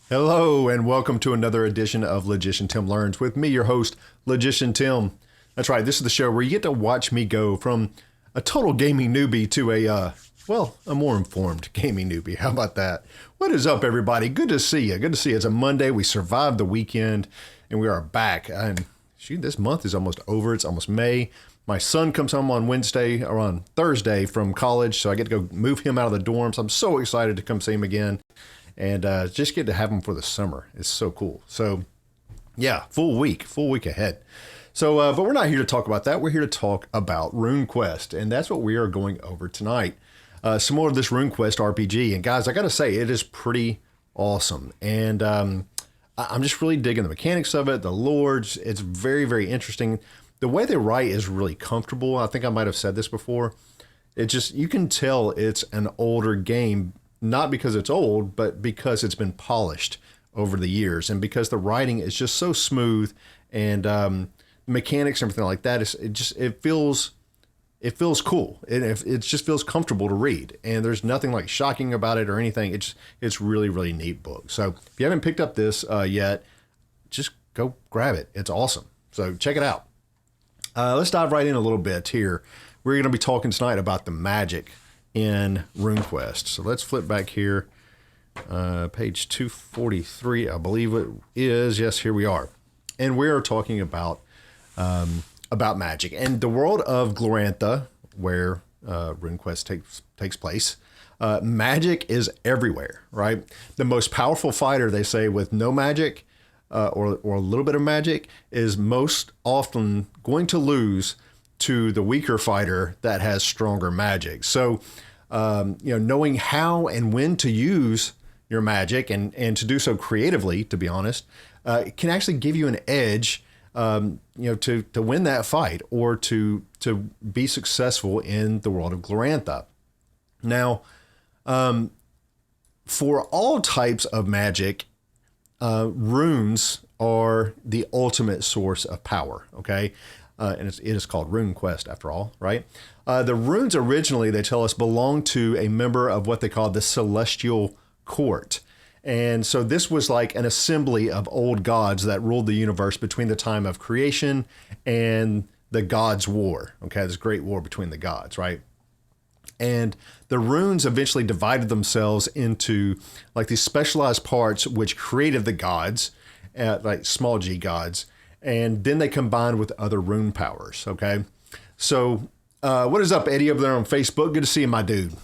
Hello, and welcome to another edition of Logician Tim Learns with me, your host, Logician Tim. That's right, this is the show where you get to watch me go from a total gaming newbie to a more informed gaming newbie. How about that? What is up, everybody? Good to see you. Good to see you. It's a Monday. We survived the weekend, and we are back. And shoot, this month is almost over. It's almost May. My son comes home on Wednesday or on Thursday from college, so I get to go move him out of the dorms. I'm so excited to come see him again. And just get to have them for the summer. It's so cool. So yeah, full week ahead. So, but we're not here to talk about that. We're here to talk about RuneQuest, and that's what we are going over tonight. Some more of this RuneQuest RPG. And guys, I got to say, it is pretty awesome. And I'm just really digging the mechanics of it, the lore. It's very, very interesting. The way they write is really comfortable. I think I might have said this before. It just, you can tell it's an older game, not because it's old, but because it's been polished over the years, and because the writing is just so smooth, and mechanics and everything like that. It feels cool. It just feels comfortable to read, and there's nothing like shocking about it or anything. It's really, really neat book. So if you haven't picked up this yet, just go grab it. It's awesome. So check it out. Let's dive right in a little bit here. We're going to be talking tonight about the magic in RuneQuest. So let's flip back here. Page 243, I believe it is. Yes, here we are. And we are talking about magic and the world of Glorantha, where RuneQuest takes place. Magic is everywhere, right? The most powerful fighter, they say, with no magic or a little bit of magic is most often going to lose to the weaker fighter that has stronger magic. So, knowing how and when to use your magic and to do so creatively, to be honest, it can actually give you an edge, to win that fight or to be successful in the world of Glorantha. Now, for all types of magic, runes are the ultimate source of power. Okay. And it is called RuneQuest after all, right? The runes originally, they tell us, belong to a member of what they call the Celestial Court. And so this was like an assembly of old gods that ruled the universe between the time of creation and the gods' war. Okay, this great war between the gods, right? And the runes eventually divided themselves into like these specialized parts which created the gods, like small g gods, and then they combined with other rune powers, okay? So what is up, Eddie, over there on Facebook? Good to see you, my dude.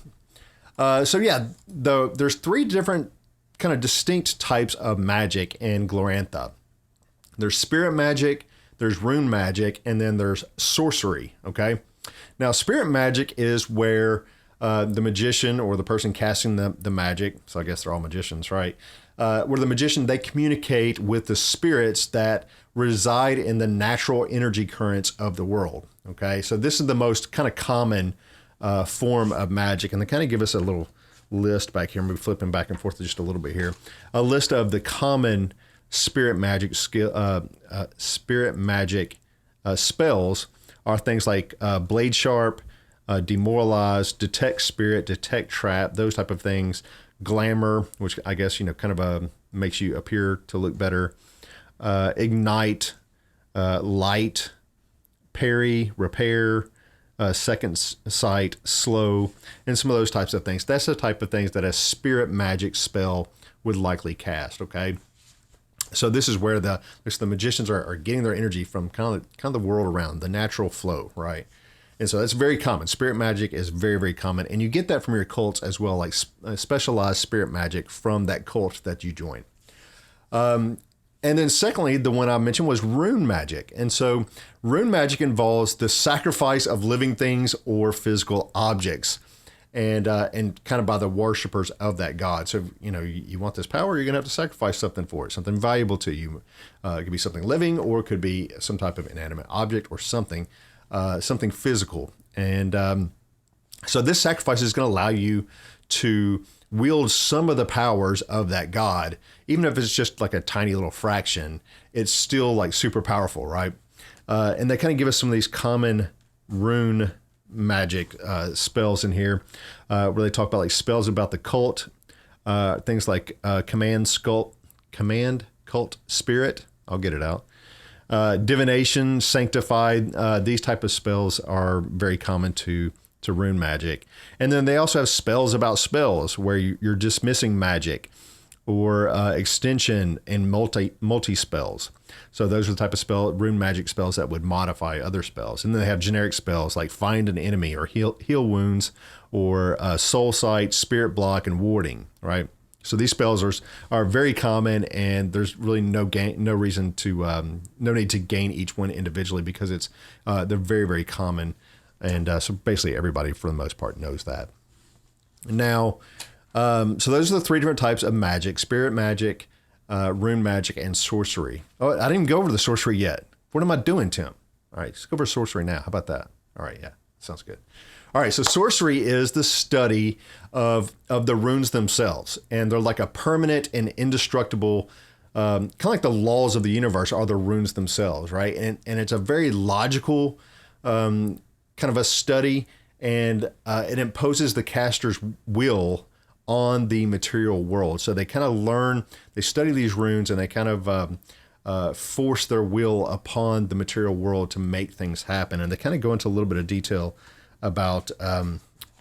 There's three different kind of distinct types of magic in Glorantha. There's spirit magic, there's rune magic, and then there's sorcery, okay? Now, spirit magic is where the magician or the person casting the magic, so I guess they're all magicians, right? Where the magician, they communicate with the spirits that reside in the natural energy currents of the world. Okay, so this is the most kind of common form of magic, and they kind of give us a little list back here. I'm flipping back and forth just a little bit here. A list of the common spirit magic spells are things like Blade Sharp, Demoralize, Detect Spirit, Detect Trap, those type of things. Glamour, which I guess, kind of makes you appear to look better. Ignite, Light, Parry, Repair, Second Sight, Slow, and some of those types of things. That's the type of things that a spirit magic spell would likely cast, okay? So this is where the magicians are getting their energy from kind of the world around, the natural flow, right? And so that's very common. Spirit magic is very, very common. And you get that from your cults as well, like specialized spirit magic from that cult that you join. And then secondly, the one I mentioned was rune magic. And so rune magic involves the sacrifice of living things or physical objects, and kind of by the worshipers of that god. So, you want this power, you're going to have to sacrifice something for it, something valuable to you. It could be something living, or it could be some type of inanimate object or something physical. And so this sacrifice is going to allow you to wield some of the powers of that god. Even if it's just like a tiny little fraction, it's still like super powerful, right? And they kind of give us some of these common rune magic spells in here, where they talk about like spells about the cult, things like command command cult spirit. I'll get it out. Divination, sanctified. These type of spells are very common to rune magic. And then they also have spells about spells where you're dismissing magic, or extension and multi spells. So those are the type of rune magic spells that would modify other spells. And then they have generic spells like find an enemy, or heal wounds, or soul sight, spirit block, and warding, right? So these spells are very common, and there's really no need to gain each one individually, because they're very, very common. And so basically everybody for the most part knows that. Now, so those are the 3 different types of magic: spirit magic, rune magic, and sorcery. Oh, I didn't even go over the sorcery yet. What am I doing, Tim? All right, let's go over sorcery now. How about that? All right, yeah, sounds good. All right, so sorcery is the study of the runes themselves, and they're like a permanent and indestructible, kind of like the laws of the universe are the runes themselves, right? And it's a very logical kind of a study, and it imposes the caster's will on the material world. So they kind of they study these runes, and they kind of force their will upon the material world to make things happen. And they kind of go into a little bit of detail about,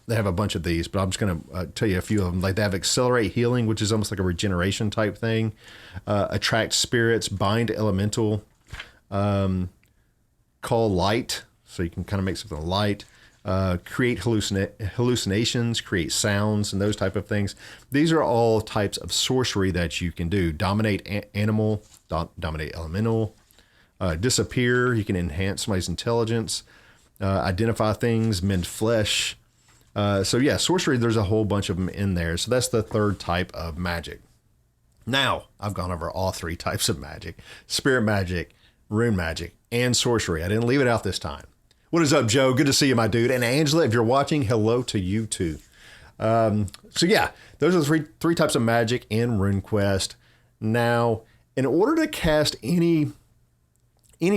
they have a bunch of these, but I'm just going to tell you a few of them. Like they have accelerate healing, which is almost like a regeneration type thing. Attract spirits, bind elemental, call light. So you can kind of make something light. Create hallucinations, create sounds, and those type of things. These are all types of sorcery that you can do. Dominate animal, dominate elemental, disappear. You can enhance somebody's intelligence, identify things, mend flesh. So yeah, sorcery, there's a whole bunch of them in there. So that's the 3rd type of magic. Now, I've gone over all 3 types of magic: spirit magic, rune magic, and sorcery. I didn't leave it out this time. What is up, Joe? Good to see you, my dude. And Angela, if you're watching, hello to you too. So yeah, those are the three types of magic in RuneQuest. Now, in order to cast any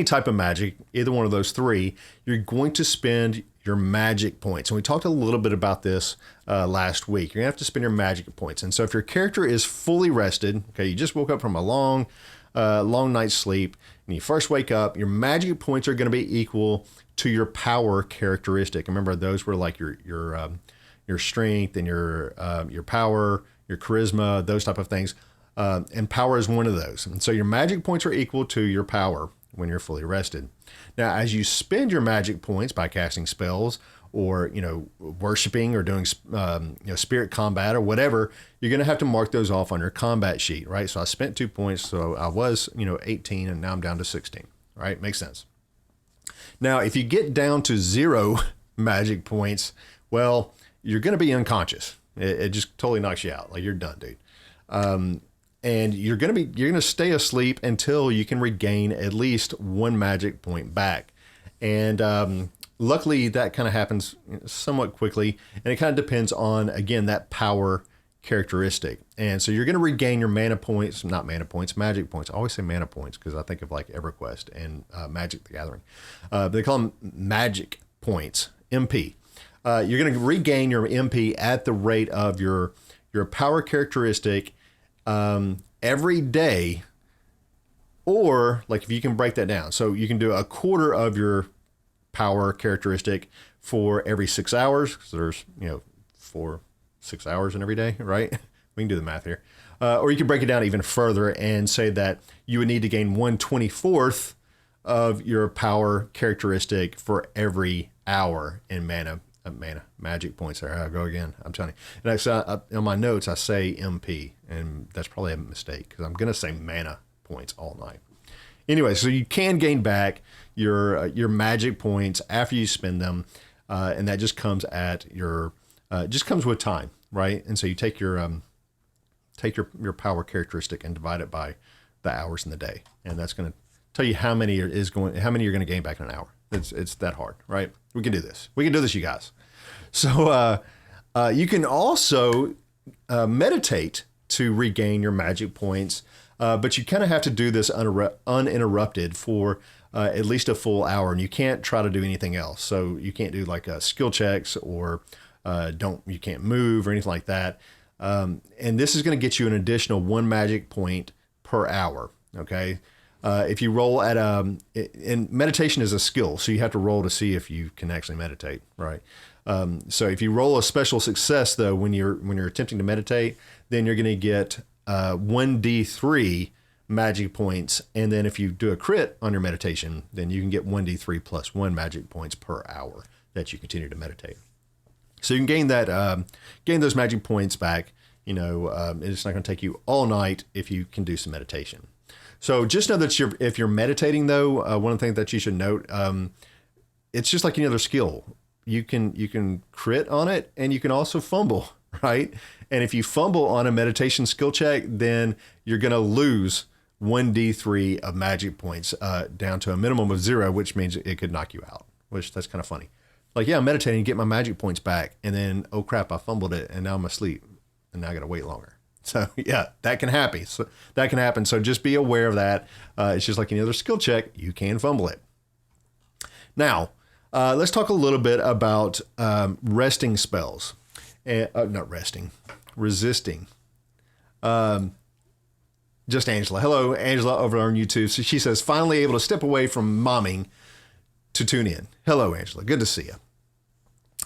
type of magic, either one of those 3, you're going to spend your magic points. And we talked a little bit about this last week. You're gonna have to spend your magic points. And so if your character is fully rested, okay, you just woke up from a long night's sleep, and you first wake up, your magic points are going to be equal to your power characteristic. Remember, those were like your strength and your power, your charisma, those type of things. And power is one of those. And so your magic points are equal to your power when you're fully rested. Now, as you spend your magic points by casting spells, or worshiping, or doing spirit combat, or whatever, you're going to have to mark those off on your combat sheet, right? So I spent 2 points, so I was 18, and now I'm down to 16, right? Makes sense. Now, if you get down to 0 magic points, well, you're going to be unconscious. It just totally knocks you out. Like, you're done, dude. And you're going to stay asleep until you can regain at least 1 magic point back. And luckily, that kind of happens somewhat quickly, and it kind of depends on, again, that power characteristic. And so you're going to regain your magic points. I always say mana points because I think of like EverQuest and Magic the Gathering. They call them magic points, MP. You're going to regain your MP at the rate of your power characteristic every day, or like if you can break that down. So you can do a quarter of your power characteristic for every 6 hours. So there's 6 hours in every day, right? We can do the math here. Or you can break it down even further and say that you would need to gain 1/24th of your power characteristic for every hour in magic points. There I go again. I'm telling you. And on my notes, I say MP, and that's probably a mistake because I'm going to say mana points all night. Anyway, so you can gain back your magic points after you spend them, and that just comes at just comes with time, right? And so you take your power characteristic and divide it by the hours in the day, and that's going to tell you how many you're going to gain back in an hour. It's that hard, right? We can do this. We can do this, you guys. So you can also meditate to regain your magic points, but you kind of have to do this uninterrupted for at least a full hour, and you can't try to do anything else. So you can't do like skill checks, or you can't move or anything like that. And this is going to get you an additional 1 magic point per hour. Okay. If you roll at and meditation is a skill, so you have to roll to see if you can actually meditate, right? So if you roll a special success though, when you're attempting to meditate, then you're going to get 1d3 magic points, and then if you do a crit on your meditation, then you can get 1d3 plus 1 magic points per hour that you continue to meditate. So you can gain that gain those magic points back. You know, it's not going to take you all night if you can do some meditation. So just know that if you're meditating, though, one of the things that you should note, it's just like any other skill. You can crit on it, and you can also fumble, right? And if you fumble on a meditation skill check, then you're going to lose 1d3 of magic points down to a minimum of 0, which means it could knock you out, which that's kind of funny. Like, yeah, I'm meditating, get my magic points back, and then, oh crap, I fumbled it, and now I'm asleep, and now I got to wait longer. So yeah, that can happen. So just be aware of that. It's just like any other skill check, you can fumble it. Now, let's talk a little bit about resting spells. Not resting, resisting. Just Angela. Hello, Angela, over on YouTube. So she says, finally able to step away from momming to tune in. Hello, Angela. Good to see you.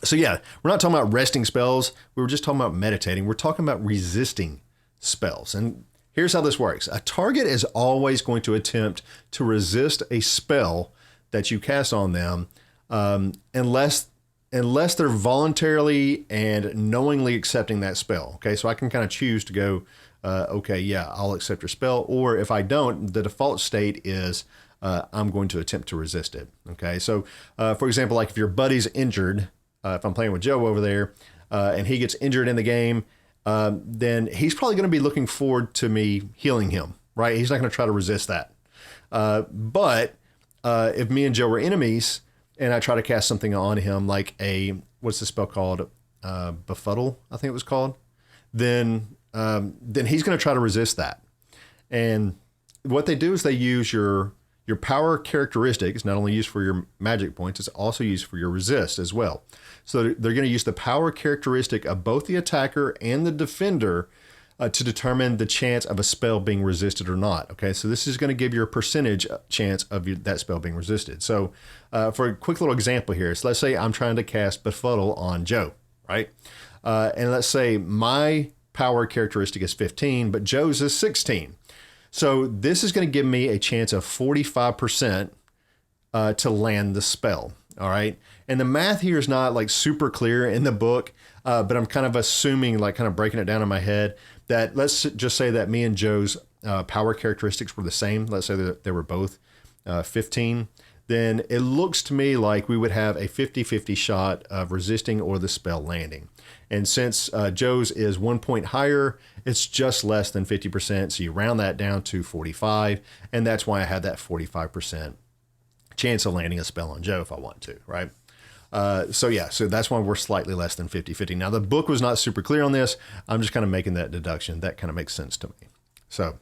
So yeah, we're not talking about resting spells. We were just talking about meditating. We're talking about resisting spells. And here's how this works. A target is always going to attempt to resist a spell that you cast on them unless they're voluntarily and knowingly accepting that spell. Okay, so I can kind of choose to go, okay, yeah, I'll accept your spell. Or if I don't, the default state is I'm going to attempt to resist it. Okay, so for example, like if your buddy's injured, if I'm playing with Joe over there and he gets injured in the game, then he's probably going to be looking forward to me healing him, right? He's not going to try to resist that. But if me and Joe are enemies and I try to cast something on him, like what's the spell called? Befuddle, I think it was called. Then he's going to try to resist that. And what they do is they use your power characteristic. It's not only used for your magic points, it's also used for your resist as well. So they're going to use the power characteristic of both the attacker and the defender to determine the chance of a spell being resisted or not. Okay, so this is going to give you a percentage chance of that spell being resisted. So for a quick little example here, so let's say I'm trying to cast Befuddle on Joe, right? And let's say my power characteristic is 15, but Joe's is 16. So this is going to give me a chance of 45% to land the spell. All right. And the math here is not like super clear in the book, but I'm kind of assuming, like kind of breaking it down in my head, that let's just say that me and Joe's power characteristics were the same. Let's say that they were both 15. Then it looks to me like we would have a 50-50 shot of resisting or the spell landing. And since Joe's is 1 point higher, it's just less than 50%. So you round that down to 45. And that's why I had that 45% chance of landing a spell on Joe if I want to, right? So that's why we're slightly less than 50-50. Now, the book was not super clear on this. I'm just kind of making that deduction. That kind of makes sense to me. So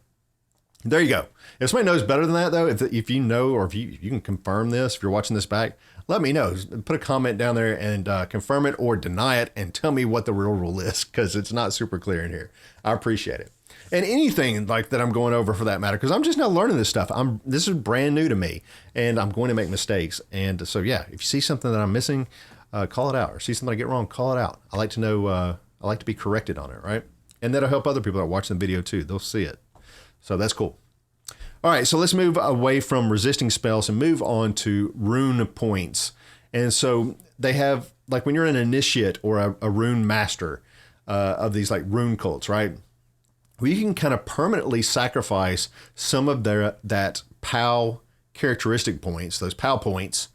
there you go. If somebody knows better than that, though, if you know, or if you can confirm this, if you're watching this back, let me know. Put a comment down there and confirm it or deny it and tell me what the real rule is, because it's not super clear in here. I appreciate it. And anything like that I'm going over for that matter, because I'm just now learning this stuff. This is brand new to me, and I'm going to make mistakes. And so, yeah, if you see something that I'm missing, call it out. Or see something I get wrong, call it out. I like to know, I like to be corrected on it, right? And that'll help other people that are watching the video too. They'll see it. So that's cool. All right, so let's move away from resisting spells and move on to rune points. And so they have, like when you're an initiate or a rune master of these like rune cults, right? Well, you can kind of permanently sacrifice some of that POW characteristic points, those POW points,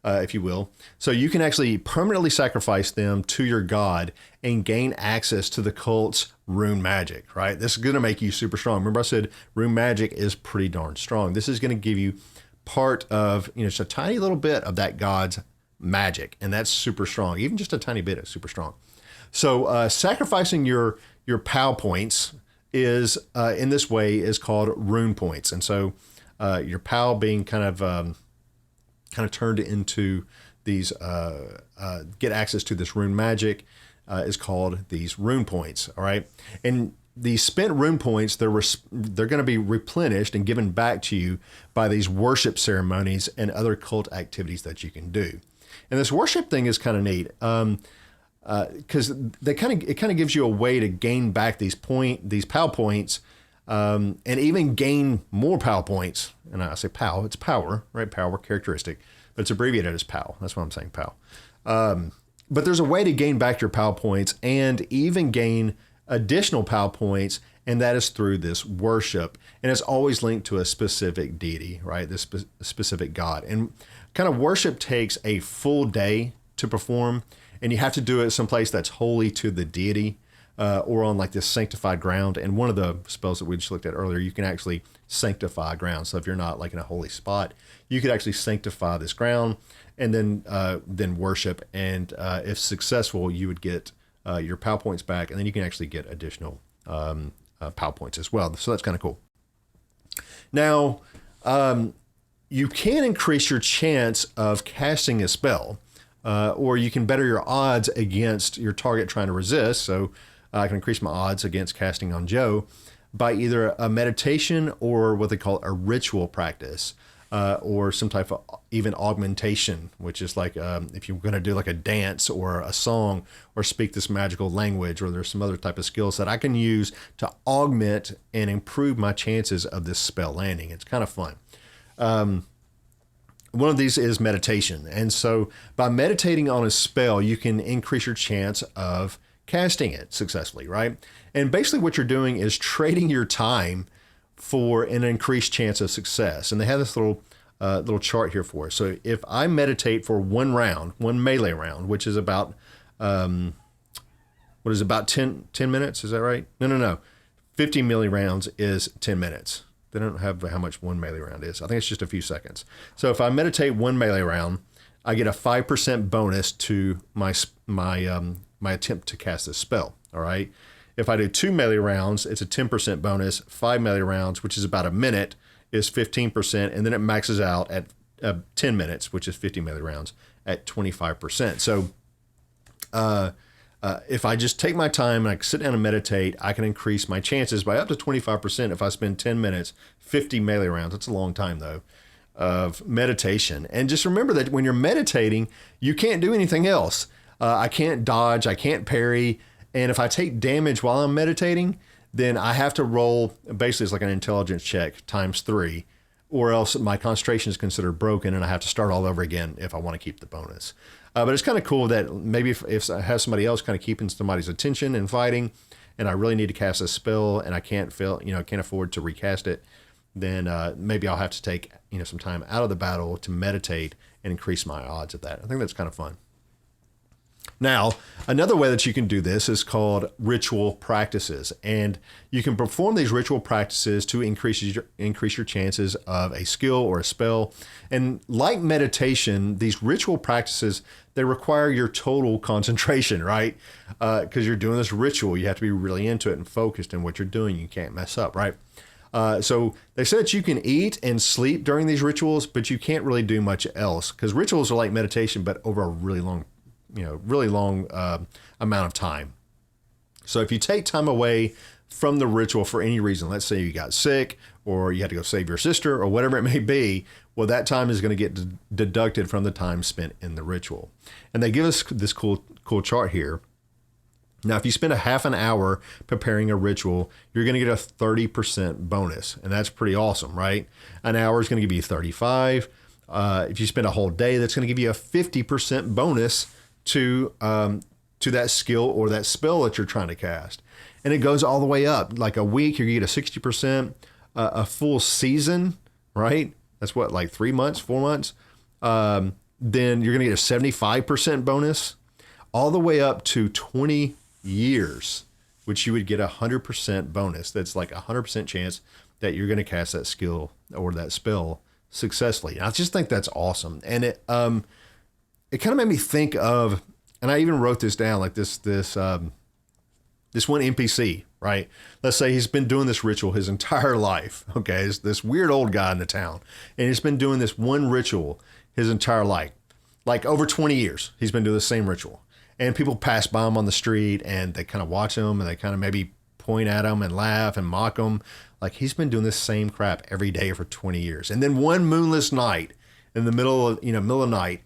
if you will. So you can actually permanently sacrifice them to your god and gain access to the cult's rune magic, right? This is going to make you super strong. Remember I said rune magic is pretty darn strong. This is going to give you part of, just a tiny little bit of that god's magic. And that's super strong. Even just a tiny bit is super strong. So sacrificing your POW points is in this way is called rune points. And so your POW being kind of turned into these, get access to this rune magic is called these rune points. All right. And the spent rune points, they're going to be replenished and given back to you by these worship ceremonies and other cult activities that you can do. And this worship thing is kind of neat, because it kind of gives you a way to gain back these POW points, and even gain more POW points. And I say POW, it's power, right? Power characteristic, but it's abbreviated as POW. That's why I'm saying POW. But there's a way to gain back your POW points and even gain additional POW points, and that is through this worship. And it's always linked to a specific deity, right? This specific god. And kind of worship takes a full day to perform, and you have to do it someplace that's holy to the deity, or on like this sanctified ground. And one of the spells that we just looked at earlier, you can actually sanctify ground. So if you're not like in a holy spot, you could actually sanctify this ground and then worship. And if successful, you would get your POW points back, and then you can actually get additional POW points as well. So that's kind of cool. Now, you can increase your chance of casting a spell, or you can better your odds against your target trying to resist. So I can increase my odds against casting on Joe by either a meditation or what they call a ritual practice, or some type of even augmentation, which is like if you're going to do like a dance or a song or speak this magical language, or there's some other type of skills that I can use to augment and improve my chances of this spell landing. It's kind of fun. One of these is meditation. And so by meditating on a spell, you can increase your chance of casting it successfully, right? And basically what you're doing is trading your time for an increased chance of success. And they have this little chart here for us. So if I meditate for one melee round, which is about, about 10 minutes? Is that right? No. 50 melee rounds is 10 minutes. They don't have how much one melee round is. I think it's just a few seconds. So if I meditate one melee round, I get a 5% bonus to my attempt to cast this spell. All right. If I do 2 melee rounds, it's a 10% bonus. 5 melee rounds, which is about a minute, is 15%. And then it maxes out at 10 minutes, which is 50 melee rounds, at 25%. So if I just take my time and I sit down and meditate, I can increase my chances by up to 25% if I spend 10 minutes, 50 melee rounds. That's a long time, though, of meditation. And just remember that when you're meditating, you can't do anything else. I can't dodge. I can't parry. And if I take damage while I'm meditating, then I have to roll, basically it's like an intelligence check times 3, or else my concentration is considered broken and I have to start all over again if I want to keep the bonus. But it's kind of cool that maybe if I have somebody else kind of keeping somebody's attention and fighting, and I really need to cast a spell and I can't afford to recast it, then maybe I'll have to take some time out of the battle to meditate and increase my odds of that. I think that's kind of fun. Now, another way that you can do this is called ritual practices, and you can perform these ritual practices to increase your chances of a skill or a spell. And like meditation, these ritual practices, they require your total concentration, right? Because you're doing this ritual, you have to be really into it and focused in what you're doing. You can't mess up, right? So they said that you can eat and sleep during these rituals, but you can't really do much else, because rituals are like meditation, but over a really long amount of time. So if you take time away from the ritual for any reason, let's say you got sick or you had to go save your sister or whatever it may be, well, that time is going to get deducted from the time spent in the ritual. And they give us this cool chart here. Now, if you spend a half an hour preparing a ritual, you're going to get a 30% bonus. And that's pretty awesome, right? An hour is going to give you 35. If you spend a whole day, that's going to give you a 50% bonus to that skill or that spell that you're trying to cast. And it goes all the way up. Like a week, you get a 60%, a full season, right? That's what, like 3 months, 4 months? Then you're going to get a 75% bonus, all the way up to 20 years, which you would get a 100% bonus. That's like a 100% chance that you're going to cast that skill or that spell successfully. And I just think that's awesome. And it kind of made me think of, and I even wrote this down, like this one NPC, right? Let's say he's been doing this ritual his entire life. Okay, it's this weird old guy in the town, and he's been doing this one ritual his entire life, like over 20 years. He's been doing the same ritual, and people pass by him on the street, and they kind of watch him, and they kind of maybe point at them and laugh and mock them. Like, he's been doing this same crap every day for 20 years. And then one moonless night in the middle of the night,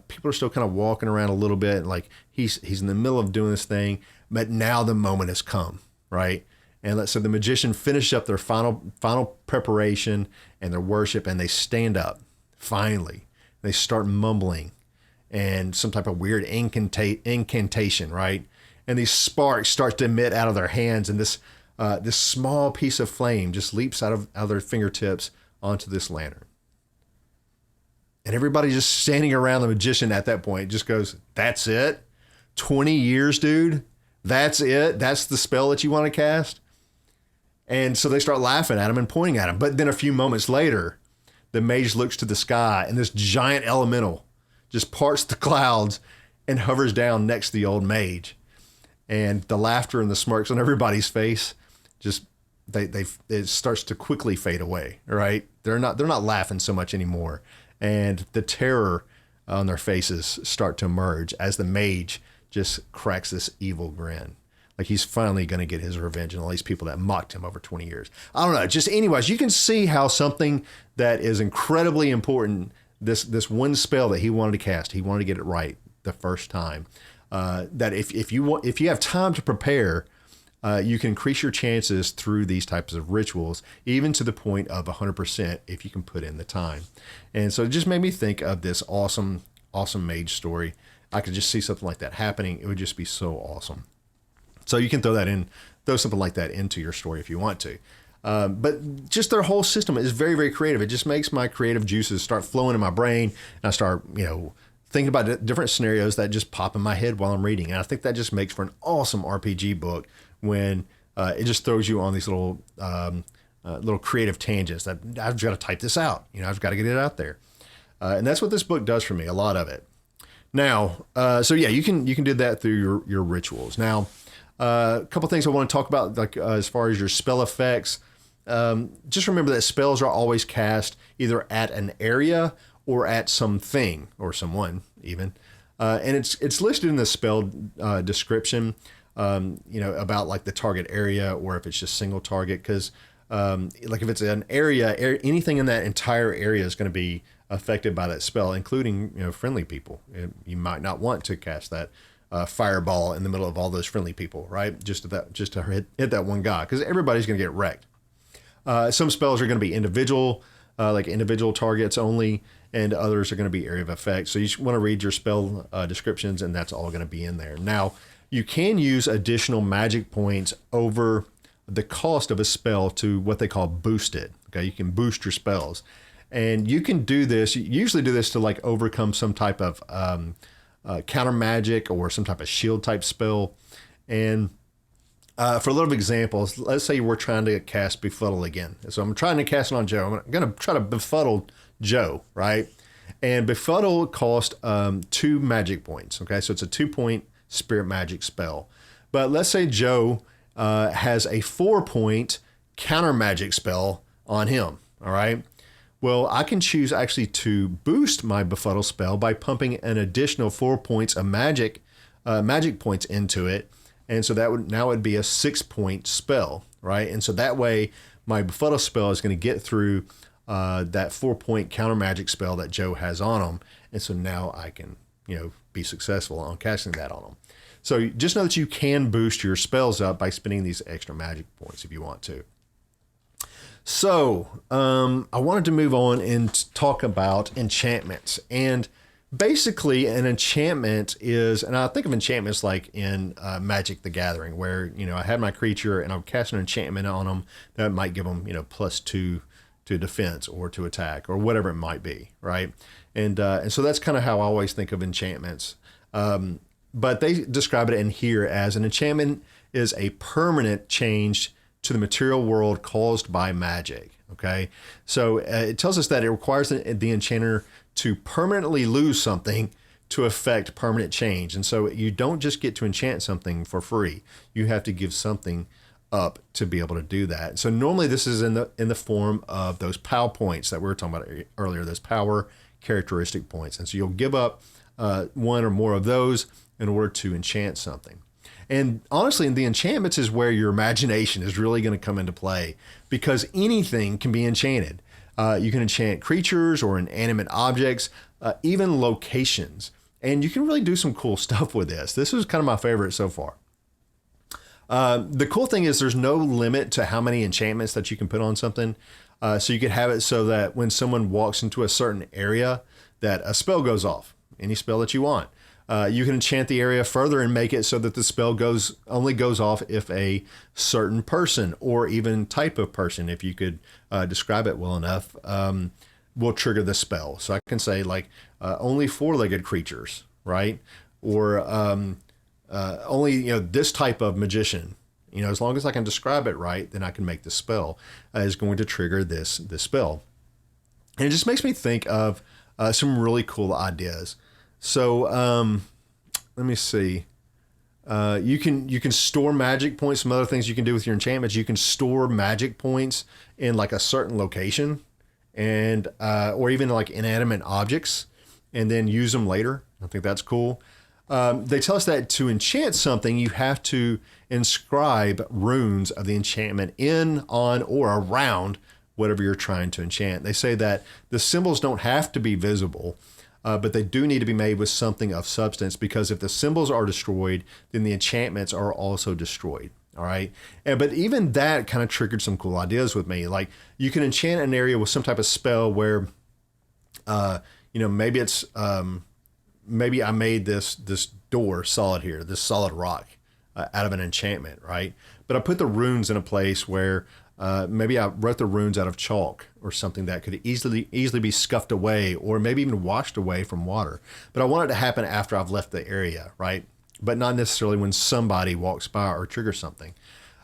people are still kind of walking around a little bit. Like, he's in the middle of doing this thing, but now the moment has come, right? And so the magician finished up their final preparation and their worship, and they stand up finally. They start mumbling and some type of weird incantation, right? And these sparks start to emit out of their hands, and this small piece of flame just leaps out of their fingertips onto this lantern. And everybody just standing around the magician at that point just goes, "That's it? 20 years, dude? That's it? That's the spell that you want to cast?" And so they start laughing at him and pointing at him. But then a few moments later, the mage looks to the sky, and this giant elemental just parts the clouds and hovers down next to the old mage. And the laughter and the smirks on everybody's face just it starts to quickly fade away, right? They're not laughing so much anymore. And the terror on their faces start to emerge as the mage just cracks this evil grin. Like, he's finally going to get his revenge on all these people that mocked him over 20 years. I don't know. Just anyways, you can see how something that is incredibly important, this one spell that he wanted to cast, he wanted to get it right the first time. That if you have time to prepare, you can increase your chances through these types of rituals, even to the point of 100% if you can put in the time. And so it just made me think of this awesome mage story. I could just see something like that happening. It would just be so awesome. So you can throw something like that into your story if you want to. But just their whole system is very, very creative. It just makes my creative juices start flowing in my brain, and I start, thinking about different scenarios that just pop in my head while I'm reading. And I think that just makes for an awesome RPG book when it just throws you on these little creative tangents that I've got to type this out. I've got to get it out there. And that's what this book does for me, a lot of it. Now, you can do that through your rituals. Now, a couple things I want to talk about, like as far as your spell effects. Just remember that spells are always cast either at an area or at something or someone even. And it's listed in the spell description, about like the target area or if it's just single target. Because like if it's an area, anything in that entire area is going to be affected by that spell, including friendly people. You might not want to cast that fireball in the middle of all those friendly people, right? Just to hit that one guy, because everybody's going to get wrecked. Some spells are going to be individual, like individual targets only, and others are going to be area of effect. So you want to read your spell descriptions, and that's all going to be in there. Now, you can use additional magic points over the cost of a spell to what they call boost it. Okay, you can boost your spells, and you can do this. You usually do this to like overcome some type of counter magic or some type of shield type spell. And for a little examples, let's say we're trying to cast Befuddle again. So I'm trying to cast it on Joe. I'm going to try to Befuddle Joe, right? And Befuddle cost 2 magic points. Okay, so it's a 2-point spirit magic spell. But let's say Joe has a 4-point counter magic spell on him. All right. Well, I can choose actually to boost my Befuddle spell by pumping an additional 4 points of magic points into it. And so that would be a 6-point spell, right? And so that way my Befuddle spell is going to get through that 4-point counter magic spell that Joe has on him. And so now I can, be successful on casting that on him. So just know that you can boost your spells up by spending these extra magic points if you want to. So I wanted to move on and talk about enchantments. And basically an enchantment is, and I think of enchantments like in Magic the Gathering, where, I had my creature and I'm casting an enchantment on them that might give them, +2 to defense or to attack or whatever it might be, right? And so that's kind of how I always think of enchantments. But they describe it in here as an enchantment is a permanent change to the material world caused by magic. Okay, so it tells us that it requires the enchanter to permanently lose something to affect permanent change. And so you don't just get to enchant something for free. You have to give something up to be able to do that. So normally this is in the form of those POW points that we were talking about earlier, those power characteristic points. And so you'll give up one or more of those in order to enchant something. And honestly, the enchantments is where your imagination is really going to come into play, because anything can be enchanted. You can enchant creatures or inanimate objects, even locations. And you can really do some cool stuff with this. This is kind of my favorite so far. The cool thing is there's no limit to how many enchantments that you can put on something. So you could have it so that when someone walks into a certain area, that a spell goes off, any spell that you want. You can enchant the area further and make it so that the spell only goes off if a certain person or even type of person, if you could describe it well enough, will trigger the spell. So I can say like only four-legged creatures, right? Or only this type of magician. As long as I can describe it right, then I can make the spell is going to trigger this spell. And it just makes me think of some really cool ideas. So let me see. You can store magic points. Some other things you can do with your enchantments. You can store magic points in like a certain location, and or even like inanimate objects, and then use them later. I think that's cool. They tell us that to enchant something, you have to inscribe runes of the enchantment in, on, or around whatever you're trying to enchant. They say that the symbols don't have to be visible, but they do need to be made with something of substance, because if the symbols are destroyed, then the enchantments are also destroyed. All right. But even that kind of triggered some cool ideas with me. Like you can enchant an area with some type of spell where, maybe it's, maybe I made this door solid here, this solid rock out of an enchantment, right? But I put the runes in a place where maybe I wrote the runes out of chalk or something that could easily be scuffed away, or maybe even washed away from water. But I want it to happen after I've left the area, right? But not necessarily when somebody walks by or triggers something.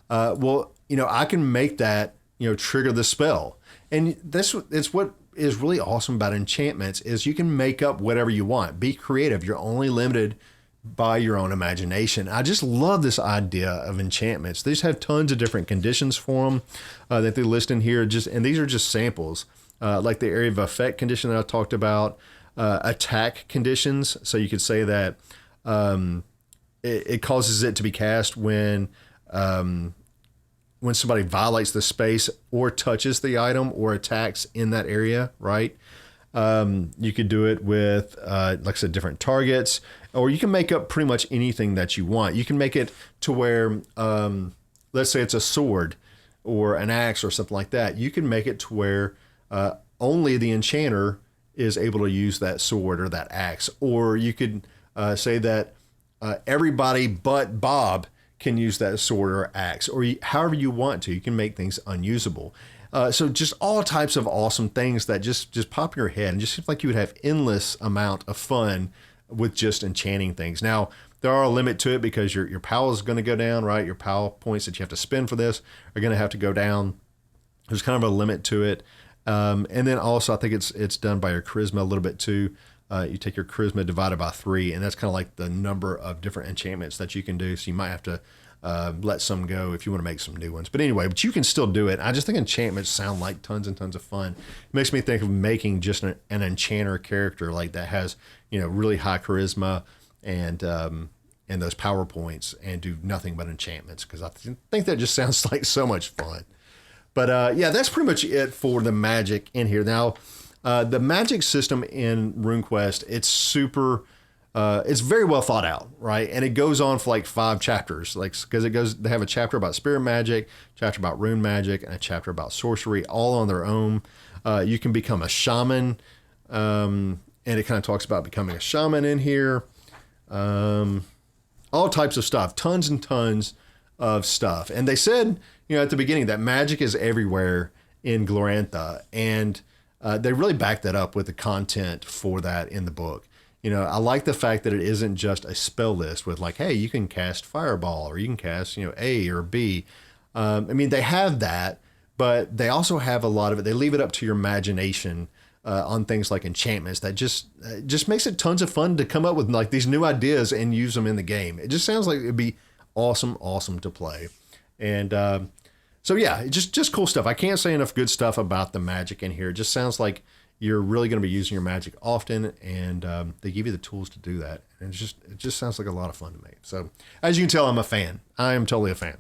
I can make that, trigger the spell. And it's what is really awesome about enchantments is you can make up whatever you want. Be creative. You're only limited by your own imagination. I just love this idea of enchantments. They just have tons of different conditions for them that they list in here. And these are just samples, like the area of effect condition that I talked about, attack conditions. So you could say that it causes it to be cast when somebody violates the space or touches the item or attacks in that area, right? You could do it with, like I said, different targets, or you can make up pretty much anything that you want. You can make it to where, let's say it's a sword or an axe or something like that. You can make it to where only the enchanter is able to use that sword or that axe. Or you could say that everybody but Bob can use that sword or axe, or however you want to. You can make things unusable. So just all types of awesome things that just pop in your head, and just seems like you would have endless amount of fun with just enchanting things. Now, there are a limit to it because your POW is going to go down, right? Your POW points that you have to spend for this are going to have to go down. There's kind of a limit to it. And then also I think it's done by your charisma a little bit too. You take your charisma divided by 3, and that's kind of like the number of different enchantments that you can do. So you might have to let some go if you want to make some new ones. But anyway, you can still do it. I just think enchantments sound like tons and tons of fun. It makes me think of making just an enchanter character like that has, really high charisma and those power points, and do nothing but enchantments, because I think that just sounds like so much fun. But yeah, that's pretty much it for the magic in here. Now, the magic system in RuneQuest, it's super, it's very well thought out, right? And it goes on for like 5 chapters, because they have a chapter about spirit magic, chapter about rune magic, and a chapter about sorcery, all on their own. You can become a shaman, and it kind of talks about becoming a shaman in here. All types of stuff, tons and tons of stuff. And they said, at the beginning that magic is everywhere in Glorantha, and they really back that up with the content for that in the book. I like the fact that it isn't just a spell list with like, hey, you can cast Fireball, or you can cast, A or B. They have that, but they also have a lot of it. They leave it up to your imagination on things like enchantments that just makes it tons of fun to come up with like these new ideas and use them in the game. It just sounds like it'd be awesome to play. And so yeah, just cool stuff. I can't say enough good stuff about the magic in here. It just sounds like, you're really going to be using your magic often, and they give you the tools to do that. And it just sounds like a lot of fun to me. So as you can tell, I'm a fan. I am totally a fan.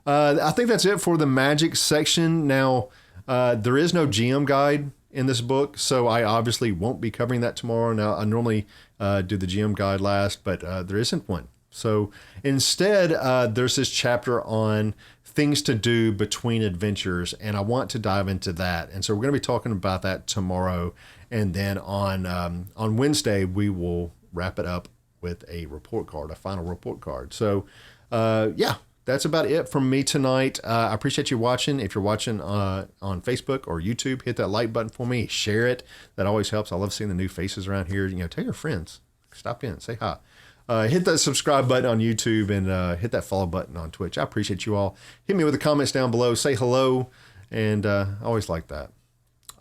I think that's it for the magic section. Now, there is no GM guide in this book, so I obviously won't be covering that tomorrow. Now, I normally do the GM guide last, but there isn't one. So instead, there's this chapter on things to do between adventures, and I want to dive into that. And so we're going to be talking about that tomorrow, and then on Wednesday we will wrap it up with a report card, a final report card. So yeah, that's about it from me tonight. I appreciate you watching. If you're watching on Facebook or YouTube, hit that like button for me. Share it. That always helps. I love seeing the new faces around here. Tell your friends. Stop in. Say hi. Hit that subscribe button on YouTube and hit that follow button on Twitch. I appreciate you all. Hit me with the comments down below. Say hello. And I always like that.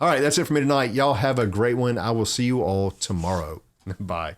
All right, that's it for me tonight. Y'all have a great one. I will see you all tomorrow. Bye.